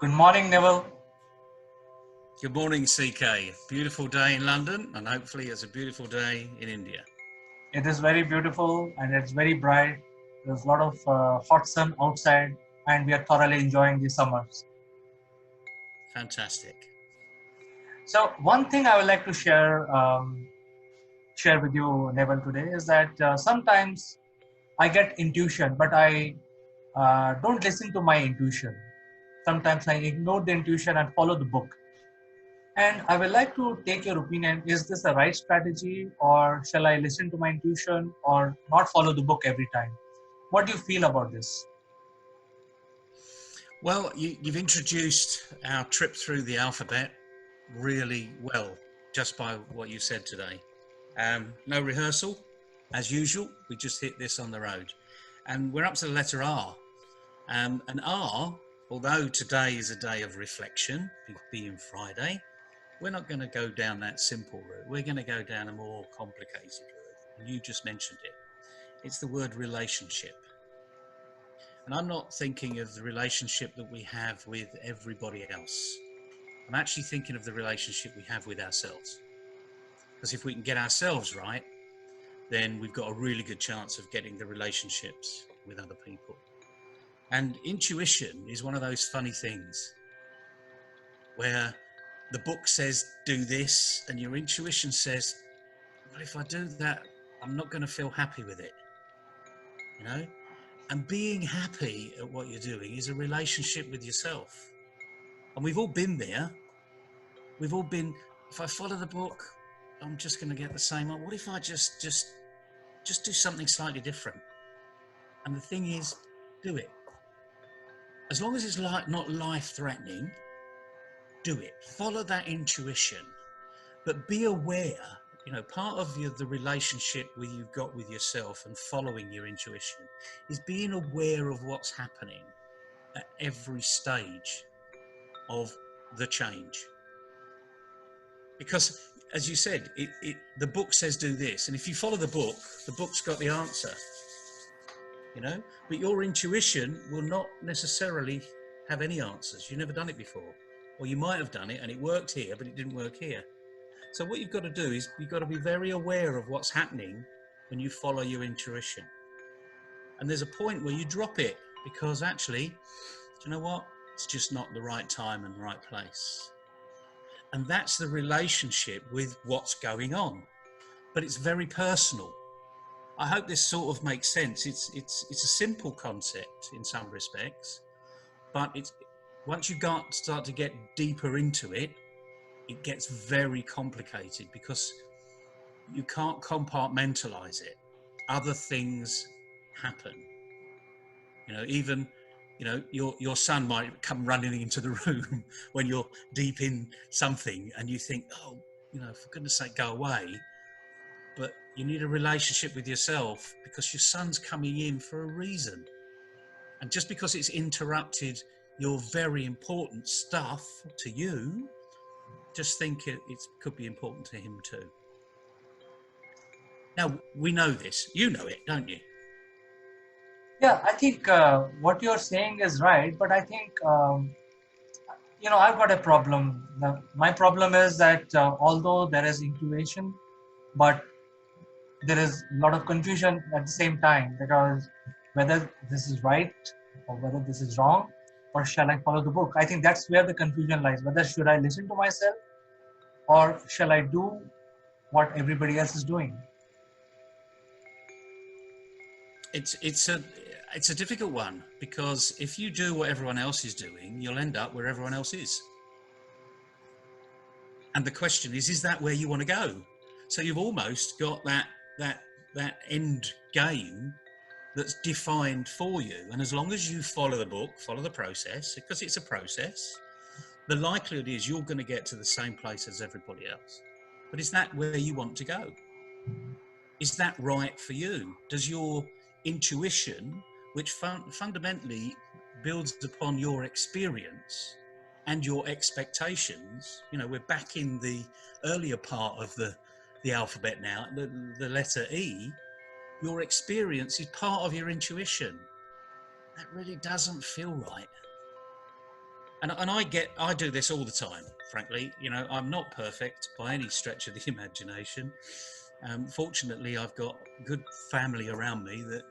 Good morning, Neville. Good morning, CK. Beautiful day in London, and hopefully it's a beautiful day in India. It is very beautiful and it's very bright. There's a lot of hot sun outside, and we are thoroughly enjoying the summers. Fantastic. So, one thing I would like to share with you, Neville, today is that sometimes I get intuition, but I don't listen to my intuition. Sometimes I ignore the intuition and follow the book. And I would like to take your opinion. Is this a right strategy, or shall I listen to my intuition or not follow the book every time? What do you feel about this? Well, you've introduced our trip through the alphabet really well, just by what you said today. No rehearsal, as usual. We just hit this on the road. And we're up to the letter R. And R, although today is a day of reflection, being Friday, we're not going to go down that simple route. We're going to go down a more complicated route. And you just mentioned it. It's the word relationship. And I'm not thinking of the relationship that we have with everybody else. I'm actually thinking of the relationship we have with ourselves. Because if we can get ourselves right, then we've got a really good chance of getting the relationships with other people. And intuition is one of those funny things where the book says, do this, and your intuition says, well, if I do that, I'm not going to feel happy with it, you know? And being happy at what you're doing is a relationship with yourself. And we've all been there. We've all been, if I follow the book, I'm just going to get the same. What if I just do something slightly different? And the thing is, do it. As long as it's not life-threatening, do it. Follow that intuition, but be aware. You know, part of the relationship you've got with yourself and following your intuition is being aware of what's happening at every stage of the change. Because, as you said, the book says do this, and if you follow the book's got the answer. You know, but your intuition will not necessarily have any answers. You've never done it before, or you might have done it and it worked here, but it didn't work here. So what you've got to do is you've got to be very aware of what's happening when you follow your intuition. And there's a point where you drop it because actually, do you know what? It's just not the right time and right place. And that's the relationship with what's going on. But it's very personal. I hope this sort of makes sense. It's a simple concept in some respects, but once you start to get deeper into it, it gets very complicated because you can't compartmentalize it. Other things happen. You know, even, you know, your son might come running into the room when you're deep in something and you think, oh, you know, for goodness sake, go away. But you need a relationship with yourself because your son's coming in for a reason. And just because it's interrupted your very important stuff to you, just think it could be important to him too. Now, we know this. You know it, don't you? Yeah, I think what you're saying is right, but I think, I've got a problem. My problem is that although there is intuition, but there is a lot of confusion at the same time, because whether this is right or whether this is wrong, or shall I follow the book? I think that's where the confusion lies. Whether should I listen to myself or shall I do what everybody else is doing? It's a difficult one because if you do what everyone else is doing, you'll end up where everyone else is. And the question is that where you want to go? So you've almost got that end game that's defined for you. And as long as you follow the book, follow the process, because it's a process, the likelihood is you're going to get to the same place as everybody else. But is that where you want to go? Is that right for you? Does your intuition, which fundamentally builds upon your experience and your expectations, you know, we're back in the earlier part of the alphabet now, the letter E, your experience is part of your intuition. That really doesn't feel right. And I do this all the time, frankly. You know, I'm not perfect by any stretch of the imagination. Fortunately, I've got good family around me that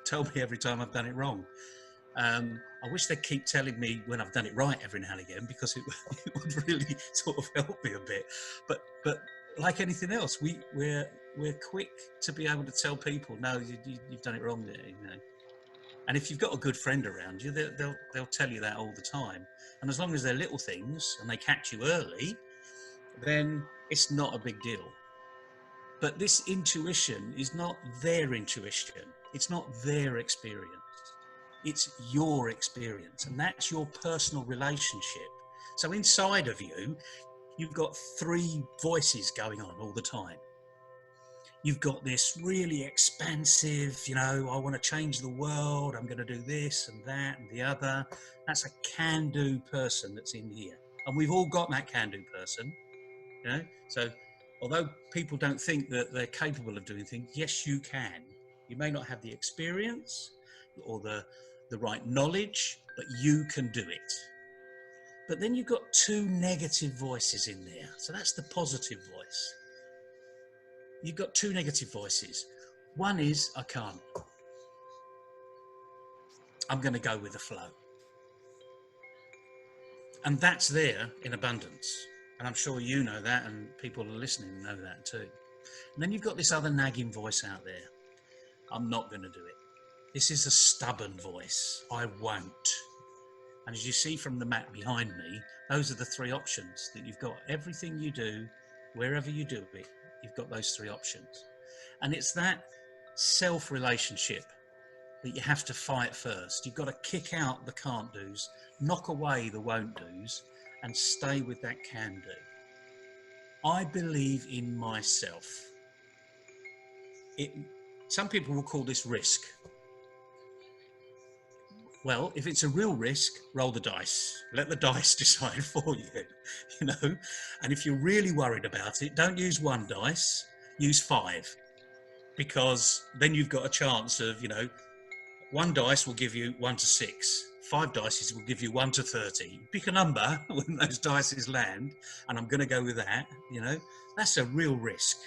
tell me every time I've done it wrong. I wish they'd keep telling me when I've done it right every now and again, because it would really sort of help me a bit. But like anything else, we're quick to be able to tell people, no, you've done it wrong there. You know. And if you've got a good friend around you, they'll tell you that all the time. And as long as they're little things and they catch you early, then it's not a big deal. But this intuition is not their intuition. It's not their experience. It's your experience, and that's your personal relationship. So inside of you, you've got three voices going on all the time. You've got this really expansive, you know, I want to change the world, I'm going to do this and that and the other. That's a can-do person that's in here. And we've all got that can-do person, you know. So although people don't think that they're capable of doing things, yes, you can. You may not have the experience or the right knowledge, but you can do it. But then you've got two negative voices in there. So that's the positive voice. You've got two negative voices. One is, I can't. I'm going to go with the flow. And that's there in abundance. And I'm sure you know that, and people are listening know that too. And then you've got this other nagging voice out there. I'm not going to do it. This is a stubborn voice. I won't. And as you see from the map behind me, those are the three options that you've got. Everything you do, wherever you do it, you've got those three options. And it's that self-relationship that you have to fight first. You've got to kick out the can't do's, knock away the won't do's, and stay with that can do. I believe in myself. Some people will call this risk. Well, if it's a real risk, roll the dice. Let the dice decide for you, you know. And if you're really worried about it, don't use one dice, use 5. Because then you've got a chance of, you know, one dice will give you 1 to 6. 5 dice will give you 1 to 30. Pick a number when those dice land, and I'm going to go with that, you know. That's a real risk,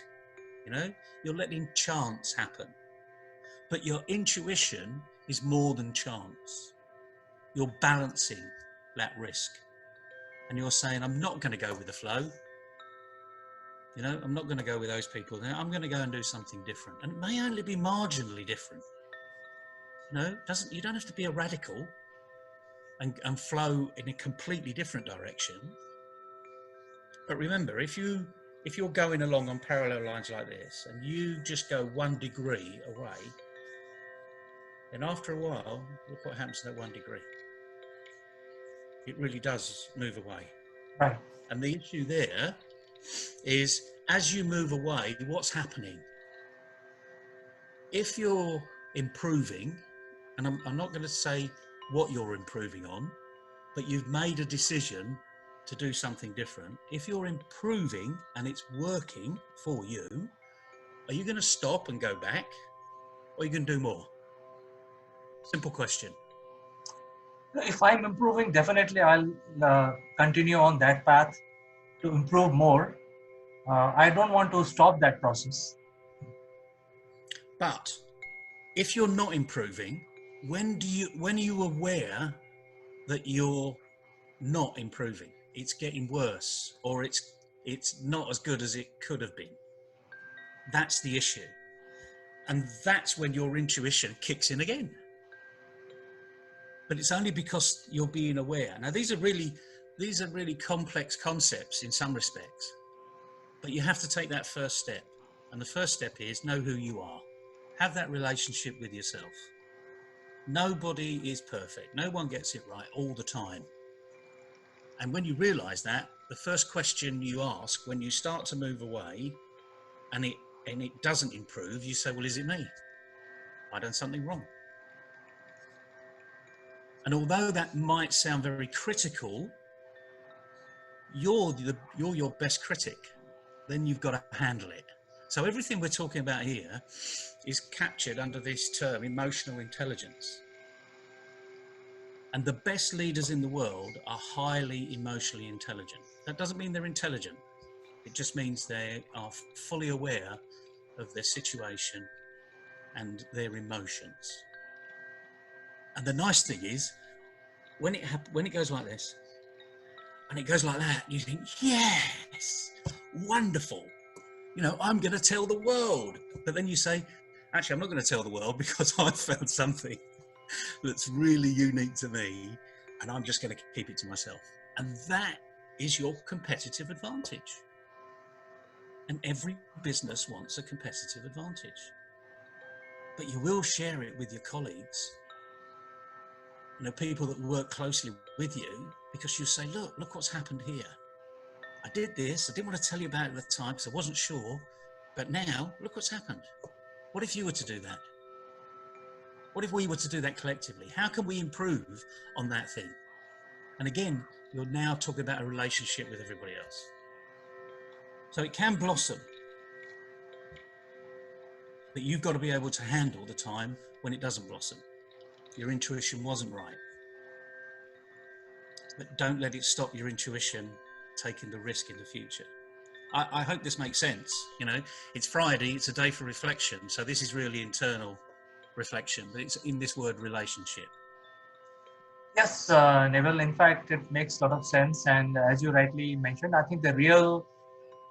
you know. You're letting chance happen. But your intuition is more than chance. You're balancing that risk. And you're saying, I'm not going to go with the flow. You know, I'm not going to go with those people. I'm going to go and do something different. And it may only be marginally different. You know, you don't have to be a radical and flow in a completely different direction. But remember, if you're going along on parallel lines like this and you just go 1 degree away, then after a while, look what happens to that 1 degree. It really does move away. Right. And the issue there is, as you move away, what's happening? If you're improving, and I'm not going to say what you're improving on, but you've made a decision to do something different. If you're improving and it's working for you, are you going to stop and go back, or are you going to do more? Simple question. If I'm improving, definitely I'll continue on that path to improve more. I don't want to stop that process. But if you're not improving, when are you aware that you're not improving? It's getting worse, or it's not as good as it could have been. That's the issue. And that's when your intuition kicks in again. But it's only because you're being aware. Now, these are really complex concepts in some respects, but you have to take that first step. And the first step is know who you are. Have that relationship with yourself. Nobody is perfect. No one gets it right all the time. And when you realize that, the first question you ask when you start to move away and it doesn't improve, you say, well, is it me? Have I done something wrong? And although that might sound very critical, you're your best critic. Then you've got to handle it. So everything we're talking about here is captured under this term, emotional intelligence. And the best leaders in the world are highly emotionally intelligent. That doesn't mean they're intelligent. It just means they are fully aware of their situation and their emotions. And the nice thing is, when it goes like this, and it goes like that, you think, yes, wonderful. I'm going to tell the world. But then you say, actually, I'm not going to tell the world because I've found something that's really unique to me, and I'm just going to keep it to myself. And that is your competitive advantage. And every business wants a competitive advantage. But you will share it with your colleagues, people that work closely with you, because you say, look what's happened here. I did this. I didn't want to tell you about it at the time because I wasn't sure. But now, look what's happened. What if you were to do that? What if we were to do that collectively? How can we improve on that thing? And again, you're now talking about a relationship with everybody else. So it can blossom. But you've got to be able to handle the time when it doesn't blossom. Your intuition wasn't right. But don't let it stop your intuition taking the risk in the future. I hope this makes sense. It's Friday, it's a day for reflection. So this is really internal reflection, but it's in this word relationship. Yes, Neville, in fact, it makes a lot of sense. And as you rightly mentioned, I think the real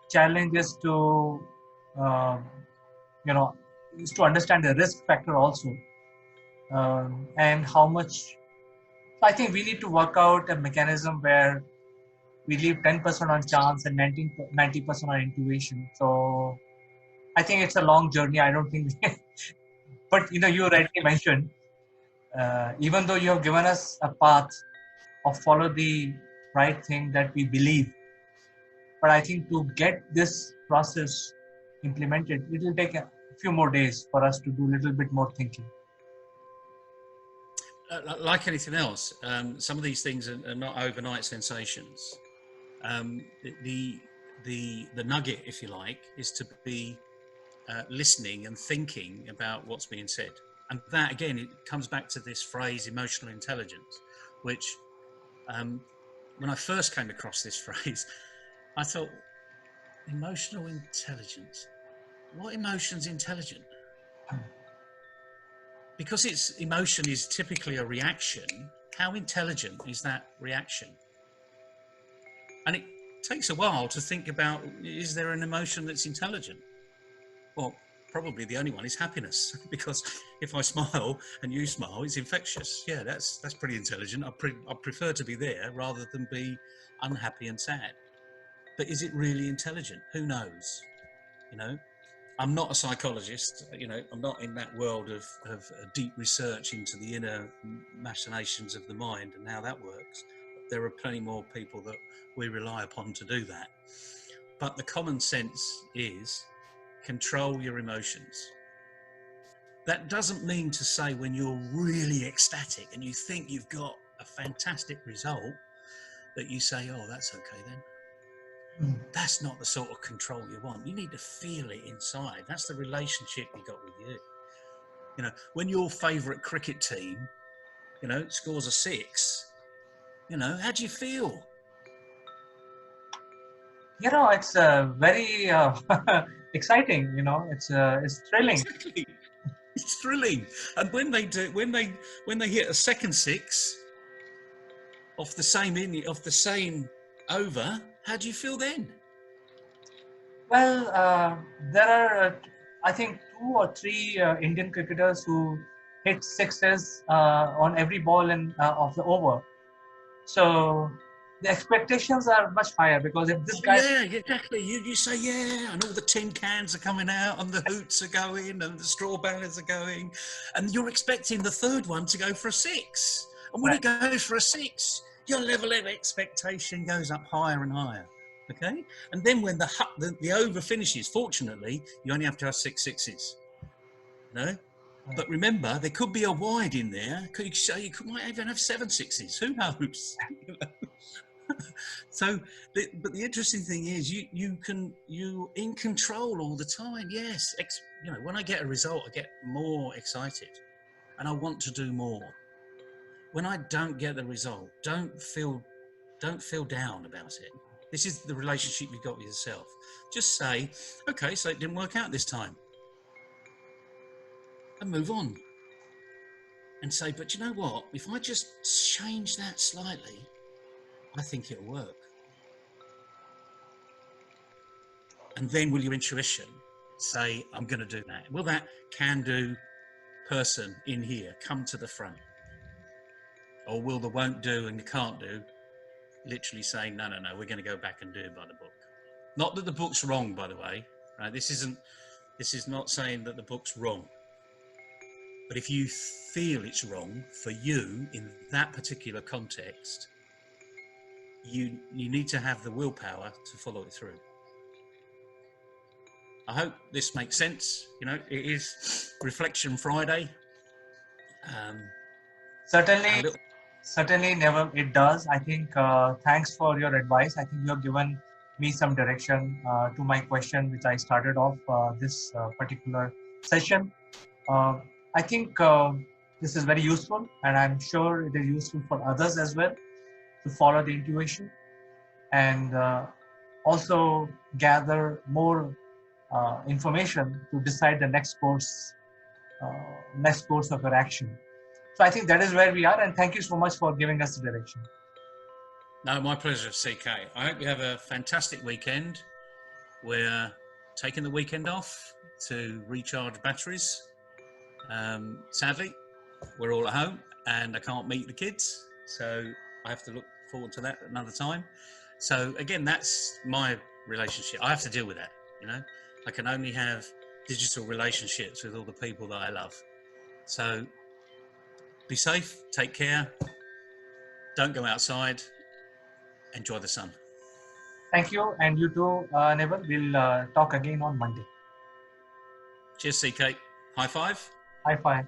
challenge is to, is to understand the risk factor also, and how much. I think we need to work out a mechanism where we leave 10% on chance and 90% on intuition. So I think it's a long journey. I don't think, but you rightly mentioned, even though you have given us a path of follow the right thing that we believe, but I think to get this process implemented, it will take a few more days for us to do a little bit more thinking. Like anything else, some of these things are not overnight sensations. The nugget, if you like, is to be listening and thinking about what's being said. And that, again, it comes back to this phrase, emotional intelligence, which when I first came across this phrase, I thought, emotional intelligence? What emotion's intelligent? Because emotion is typically a reaction, how intelligent is that reaction? And it takes a while to think about, is there an emotion that's intelligent? Well, probably the only one is happiness, because if I smile and you smile, it's infectious. Yeah, that's pretty intelligent. I prefer to be there rather than be unhappy and sad. But is it really intelligent? Who knows? I'm not a psychologist. I'm not in that world of deep research into the inner machinations of the mind and how that works. There are plenty more people that we rely upon to do that. But the common sense is control your emotions. That doesn't mean to say when you're really ecstatic and you think you've got a fantastic result that you say, oh, that's okay then. That's not the sort of control you want. You need to feel it inside. That's the relationship you got with you. When your favourite cricket team, scores a 6, how do you feel? It's very exciting. It's thrilling. Exactly. It's thrilling. And when they hit a second 6 off the same over, how do you feel then? Well, there are, I think, 2 or 3 Indian cricketers who hit sixes on every ball of the over. So the expectations are much higher, because if this guy, yeah, exactly. You say, yeah, and all the tin cans are coming out, and the hoots are going, and the straw banners are going, and you're expecting the third one to go for a 6. And when it goes for a 6, your level of expectation goes up higher and higher. Okay, and then when the over finishes, fortunately, you only have to have 6 sixes. But remember, there could be a wide in there. You might even have 7 sixes. Who knows? So, but the interesting thing is, you're in control all the time. Yes, when I get a result, I get more excited, and I want to do more. when I don't get the result, don't feel down about it. This is the relationship you've got with yourself. Just say, okay, so it didn't work out this time, and move on. And say, but you know what? If I just change that slightly, I think it'll work. And then will your intuition say, I'm going to do that? Will that can-do person in here come to the front? Or will the won't do and the can't do literally say, no, we're going to go back and do it by the book? Not that the book's wrong, by the way. Right? This is not saying that the book's wrong. But if you feel it's wrong for you in that particular context, you need to have the willpower to follow it through. I hope this makes sense. You know, it is Reflection Friday. Certainly, Neville, it does. I think thanks for your advice. I think you have given me some direction to my question, which I started off this particular session. I think this is very useful, and I'm sure it is useful for others as well to follow the intuition and also gather more information to decide the next course of your action. So I think that is where we are, and thank you so much for giving us the direction. No, my pleasure, CK. I hope you have a fantastic weekend. We're taking the weekend off to recharge batteries. Sadly, we're all at home and I can't meet the kids, so I have to look forward to that another time. So again, that's my relationship. I have to deal with that, you know. I can only have digital relationships with all the people that I love. So be safe, take care, don't go outside, enjoy the sun. Thank you, and you too, Neville. We'll talk again on Monday. Cheers, CK. High five. High five.